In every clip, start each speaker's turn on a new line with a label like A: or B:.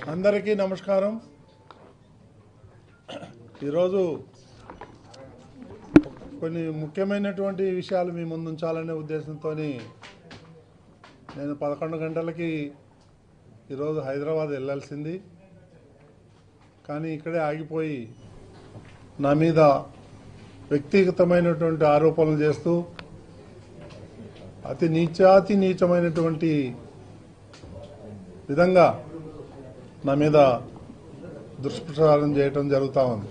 A: అందరికీ నమస్కారం. ఈరోజు కొన్ని ముఖ్యమైనటువంటి విషయాలు మీ ముందు ఉంచాలనే ఉద్దేశంతో నేను 11 గంటలకి ఈరోజు హైదరాబాద్ వెళ్ళాల్సింది. కానీ ఇక్కడే ఆగిపోయి నా మీద వ్యక్తిగతమైనటువంటి ఆరోపణలు చేస్తూ అతి నీచమైనటువంటి విధంగా నా మీద దుష్ప్రచారం చేయటం జరుగుతూ ఉంది.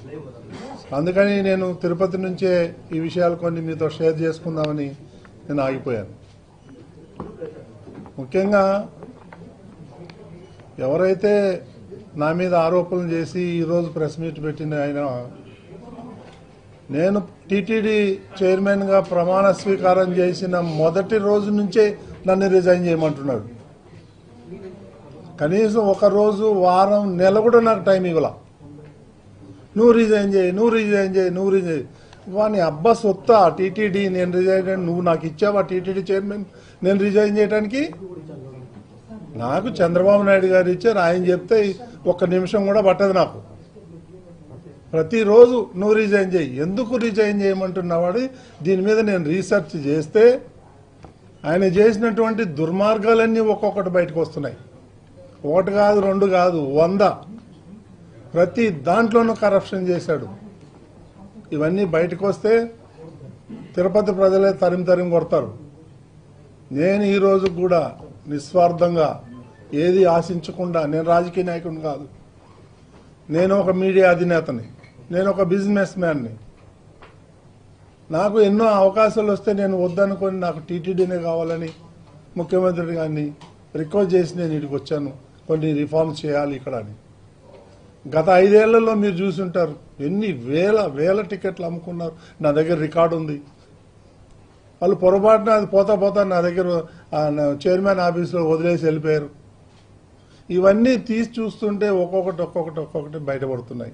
A: అందుకని నేను తిరుపతి నుంచే ఈ విషయాలు కొన్ని మీతో షేర్ చేసుకుందామని నేను ఆగిపోయాను. ముఖ్యంగా ఎవరైతే నా మీద ఆరోపణలు చేసి ఈరోజు ప్రెస్ మీట్ పెట్టిన ఆయన, నేను టీటీడీ చైర్మన్గా ప్రమాణ స్వీకారం చేసిన మొదటి రోజు నుంచే నన్ను రిజైన్ చేయమంటున్నాడు. కనీసం ఒక రోజు, వారం, నెల కూడా నాకు టైం ఇవ్వాల. నువ్వు రిజైన్ చేయి. వాని అబ్బా సొత్తా టీటీడీ, నేను రిజైన్ చేయను, నువ్వు నాకు ఇచ్చావా టీటీడీ చైర్మన్ నేను రిజైన్ చేయడానికి? నాకు చంద్రబాబు నాయుడు గారు ఇచ్చారు, ఆయన చెప్తే ఒక్క నిమిషం కూడా పట్టదు నాకు. ప్రతిరోజు నువ్వు రిజైన్ చేయి. ఎందుకు రిజైన్ చేయమంటున్నవాడు? దీని మీద నేను రీసెర్చ్ చేస్తే ఆయన చేసినటువంటి దుర్మార్గాలన్నీ ఒక్కొక్కటి బయటకు వస్తున్నాయి. ఒకటి కాదు, రెండు కాదు, 100. ప్రతి దాంట్లోనూ కరప్షన్ చేశాడు. ఇవన్నీ బయటకు వస్తే తిరుపతి ప్రజలే తరిమి కొడతారు. నేను ఈరోజు కూడా నిస్వార్థంగా ఏది ఆశించకుండా, నేను రాజకీయ నాయకుడిని కాదు, నేను ఒక మీడియా అధినేతని, నేను ఒక బిజినెస్ మ్యాన్ని. నాకు ఎన్నో అవకాశాలు వస్తే నేను వద్దనుకొని నాకు టీటీడీనే కావాలని ముఖ్యమంత్రి గారిని రిక్వెస్ట్ చేసి నేను ఇక్కడికి వచ్చాను. కొన్ని రిఫార్మ్స్ చేయాలి ఇక్కడ అని. గత 5 ఏళ్లలో మీరు చూసుంటారు ఎన్ని వేల టికెట్లు అమ్ముకున్నారు. నా దగ్గర రికార్డు ఉంది. వాళ్ళు పొరపాటున అది పోతా నా దగ్గర చైర్మన్ ఆఫీసులో వదిలేసి వెళ్ళిపోయారు. ఇవన్నీ తీసి చూస్తుంటే ఒక్కొక్కటి బయటపడుతున్నాయి.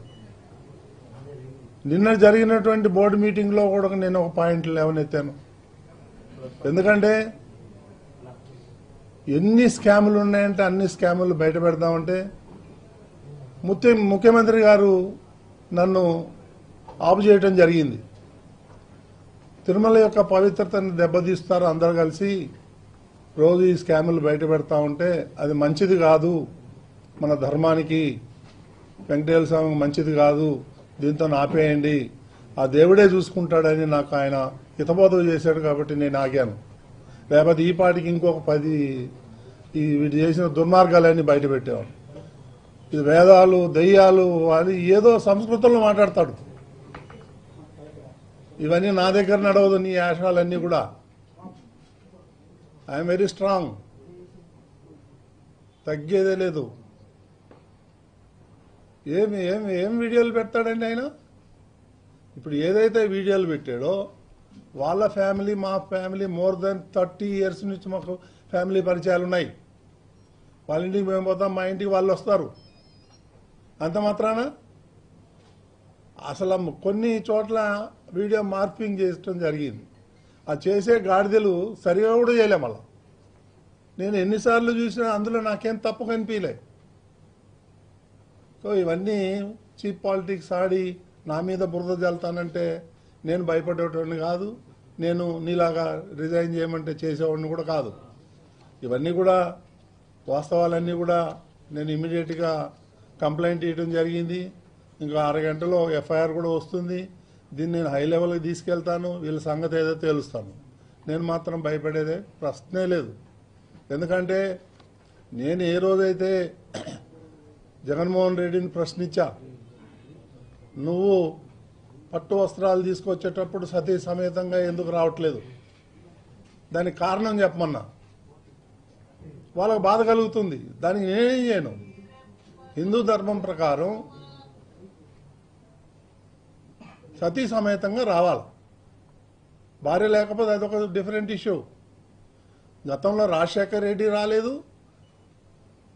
A: నిన్న జరిగినటువంటి బోర్డు మీటింగ్లో కూడా నేను ఒక పాయింట్ లేవనెత్తాను. ఎందుకంటే ఎన్ని స్కాములు ఉన్నాయంటే అన్ని స్కాములు బయట పెడదామంటే ముఖ్యమంత్రి గారు నన్ను ఆపు చేయటం జరిగింది. తిరుమల యొక్క పవిత్రతను దెబ్బతీస్తారు అందరు కలిసి, రోజు ఈ స్కాములు బయట పెడతా ఉంటే అది మంచిది కాదు, మన ధర్మానికి, వెంకటేశ్వర స్వామికి మంచిది కాదు, దీంతో ఆపేయండి, ఆ దేవుడే చూసుకుంటాడని నాకు ఆయన హితబోధ చేశాడు. కాబట్టి నేను ఆగాను. లేకపోతే ఈ పాటికి ఇంకొక 10 వీటి చేసిన దుర్మార్గాలన్నీ బయట పెట్టేవాడు. ఇది వేదాలు, దెయ్యాలు అని ఏదో సంస్కృతంలో మాట్లాడతాడు. ఇవన్నీ నా దగ్గర నడవదు. నీ యాషాలన్నీ కూడా ఐఎమ్ వెరీ స్ట్రాంగ్, తగ్గేదే లేదు. ఏం వీడియోలు పెడతాడండి ఆయన? ఇప్పుడు ఏదైతే వీడియోలు పెట్టాడో వాళ్ళ ఫ్యామిలీ, మా ఫ్యామిలీ మోర్ దెన్ 30 years నుంచి మాకు ఫ్యామిలీ పరిచయాలు ఉన్నాయి. వాళ్ళ ఇంటికి మేము పోతాం, మా ఇంటికి వాళ్ళు వస్తారు. అంత మాత్రాన అసలు కొన్ని చోట్ల వీడియో మార్పింగ్ చేయడం జరిగింది. ఆ చేసే గాడిదలు సరిగా కూడా చేయలే. మళ్ళా నేను ఎన్నిసార్లు చూసినా అందులో నాకేం తప్పు కనిపించలే. సో ఇవన్నీ చీప్ పాలిటిక్స్ ఆడి నా మీద బురద జల్తానంటే నేను భయపడేటోడిని కాదు. నేను నీలాగా రిజైన్ చేయమంటే చేసేవాడిని కూడా కాదు. ఇవన్నీ కూడా వాస్తవాలన్నీ కూడా నేను ఇమీడియట్గా కంప్లైంట్ ఇవ్వడం జరిగింది. ఇంకా 6 గంటలో ఎఫ్ఐఆర్ కూడా వస్తుంది. దీన్ని నేను హై లెవెల్కి తీసుకెళ్తాను. వీళ్ళ సంగతి ఏదో తేలుస్తాను. నేను మాత్రం భయపడేదే ప్రశ్నే లేదు. ఎందుకంటే నేను ఏ రోజైతే జగన్మోహన్ రెడ్డిని ప్రశ్నించా, నువ్వు పట్టు వస్త్రాలు తీసుకొచ్చేటప్పుడు సతీ సమేతంగా ఎందుకు రావట్లేదు, దానికి కారణం చెప్పమన్నా. వాళ్ళకు బాధ కలుగుతుంది. దానికి నేనేం చేయను. హిందూ ధర్మం ప్రకారం సతీ సమేతంగా రావాలి. భార్య లేకపోతే అదొక డిఫరెంట్ ఇష్యూ. గతంలో రాజశేఖర్ రెడ్డి రాలేదు,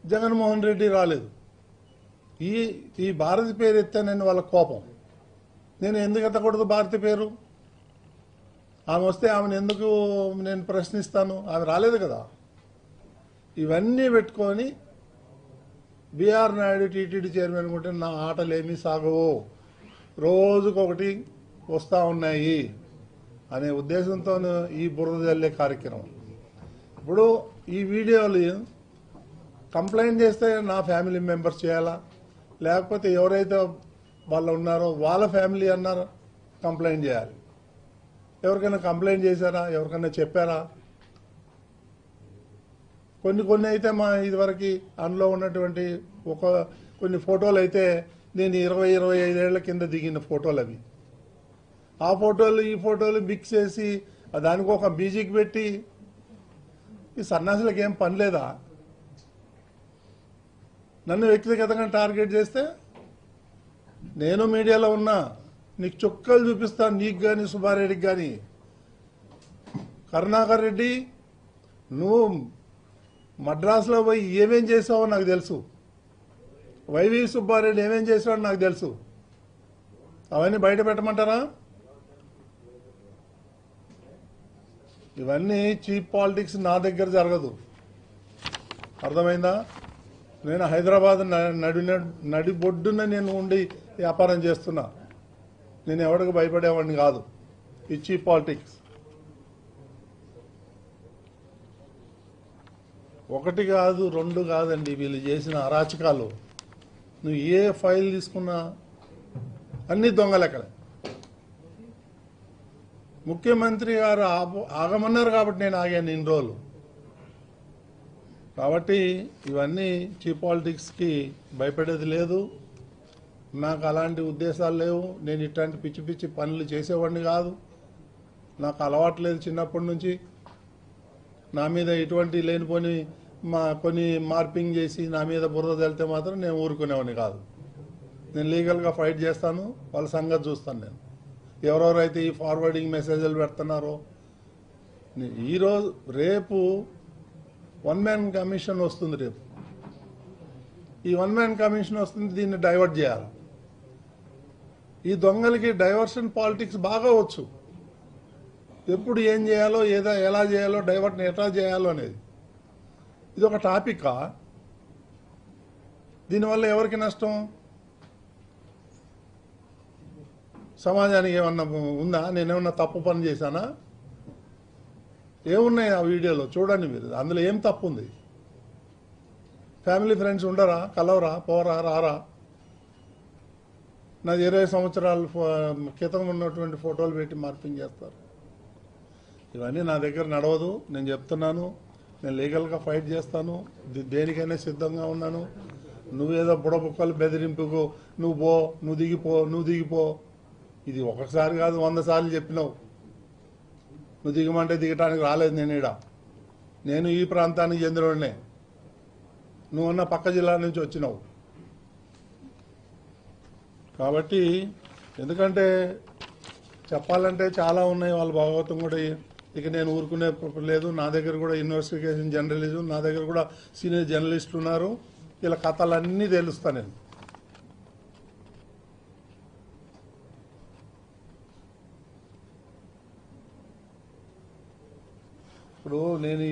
A: జగన్మోహన్ రెడ్డి రాలేదు. ఈ భారతి పేరు ఎత్తానని వాళ్ళ కోపం. నేను ఎందుకు ఎత్తకూడదు భారతి పేరు? ఆమె వస్తే ఆమెను ఎందుకు నేను ప్రశ్నిస్తాను? ఆమె రాలేదు కదా. ఇవన్నీ పెట్టుకొని బీఆర్ నాయుడు టీటీడీ చైర్మన్ ఉంటే నా ఆటలేమీ సాగవు, రోజుకొకటి వస్తూ ఉన్నాయి అనే ఉద్దేశంతో ఈ బురద జల్లే కార్యక్రమం. ఇప్పుడు ఈ వీడియోలు కంప్లైంట్ చేస్తే నా ఫ్యామిలీ మెంబర్స్ చేయాలా, లేకపోతే ఎవరైతే వాళ్ళు ఉన్నారో వాళ్ళ ఫ్యామిలీ అన్నారో కంప్లైంట్ చేయాలి. ఎవరికైనా కంప్లైంట్ చేశారా, ఎవరికైనా చెప్పారా? కొన్ని అయితే మా ఇదివరకు అందులో ఉన్నటువంటి కొన్ని ఫోటోలు అయితే నేను 20-25 ఏళ్ల కింద దిగిన ఫోటోలు అవి. ఆ ఫోటోలు ఈ ఫోటోలు మిక్స్ చేసి దానికి ఒక మ్యూజిక్ పెట్టి ఈ సన్నాసులకు ఏం పని లేదా? నన్ను వ్యక్తిగతంగా టార్గెట్ చేస్తే నేను మీడియాలో ఉన్నా, నీకు చుక్కలు చూపిస్తాను, నీకు కానీ సుబ్బారెడ్డికి కానీ. కరుణాకర్ రెడ్డి, నువ్వు మద్రాసులో పోయి ఏమేం చేసావో నాకు తెలుసు, వైవి సుబ్బారెడ్డి ఏమేం చేసావో నాకు తెలుసు. అవన్నీ బయట పెట్టమంటారా? ఇవన్నీ చీప్ పాలిటిక్స్ నా దగ్గర జరగదు, అర్థమైందా? నేను హైదరాబాద్ నడిబొడ్డున నేను ఉండి వ్యాపారం చేస్తున్నా, నేను ఎవరికి భయపడేవాడిని కాదు. ఈ చీప్ పాలిటిక్స్ ఒకటి కాదు, రెండు కాదండి వీళ్ళు చేసిన అరాచకాలు. నువ్వు ఏ ఫైల్ తీసుకున్నా అన్ని దొంగ లెక్కలే. ముఖ్యమంత్రి గారు ఆగమన్నారు కాబట్టి నేను ఆగాను ఇన్ని రోజులు. కాబట్టి ఇవన్నీ చీప్ పాలిటిక్స్కి భయపడేది లేదు. నాకు అలాంటి ఉద్దేశాలు లేవు. నేను ఇట్లాంటి పిచ్చి పిచ్చి పనులు చేసేవాడిని కాదు, నాకు అలవాటు లేదు చిన్నప్పటి నుంచి. నా మీద ఇటువంటి లేనిపోని కొన్ని మార్పింగ్ చేసి నా మీద బురద వెళ్తే మాత్రం నేను ఊరుకునేవాడిని కాదు. నేను లీగల్గా ఫైట్ చేస్తాను, వాళ్ళ సంగతి చూస్తాను. నేను ఎవరెవరైతే ఈ ఫార్వర్డింగ్ మెసేజ్లు పెడుతున్నారో, ఈరోజు రేపు 1 మ్యాన్ కమిషన్ వస్తుంది. రేపు ఈ 1 మ్యాన్ కమిషన్ వస్తుంది, దీన్ని డైవర్ట్ చేయాలి. ఈ దొంగలకి డైవర్షన్ పాలిటిక్స్ బాగా వచ్చు. ఎప్పుడు ఏం చేయాలో, ఎలా చేయాలో, డైవర్ట్ని ఎట్లా చేయాలో అనేది. ఇది ఒక టాపికా? దీనివల్ల ఎవరికి నష్టం? సమాజానికి ఏమన్నా ఉందా? నేనేమన్నా తప్పు పని చేశానా? ఏమున్నాయి ఆ వీడియోలో చూడండి మీరు, అందులో ఏం తప్పు ఉంది? ఫ్యామిలీ ఫ్రెండ్స్ ఉండరా, కలవరా, పోరా, రారా? నాది 20 సంవత్సరాల క్రితం ఉన్నటువంటి ఫోటోలు పెట్టి మార్పింగ్ చేస్తారు. ఇవన్నీ నా దగ్గర నడవదు. నేను చెప్తున్నాను, నేను లీగల్గా ఫైట్ చేస్తాను, దేనికైనా సిద్ధంగా ఉన్నాను. నువ్వేదో బుడబుక్కలు బెదిరింపుకు నువ్వు దిగిపో. ఇది ఒకసారి కాదు, 100 సార్లు చెప్పినావు. నువ్వు దిగమంటే దిగటానికి రాలేదు నేను ఈ ప్రాంతానికి చెందినోడినే. నువ్వన్న పక్క జిల్లా నుంచి వచ్చినావు. కాబట్టి ఎందుకంటే చెప్పాలంటే చాలా ఉన్నాయి వాళ్ళ భాగవతం కూడా. ఇక నేను ఊరుకునే లేదు. నా దగ్గర కూడా ఇన్వెస్టిగేషన్ జర్నలిజం, నా దగ్గర కూడా సీనియర్ జర్నలిస్టులు ఉన్నారు. ఇలా కథలన్నీ తెలుస్తా నేను. ఇప్పుడు నేను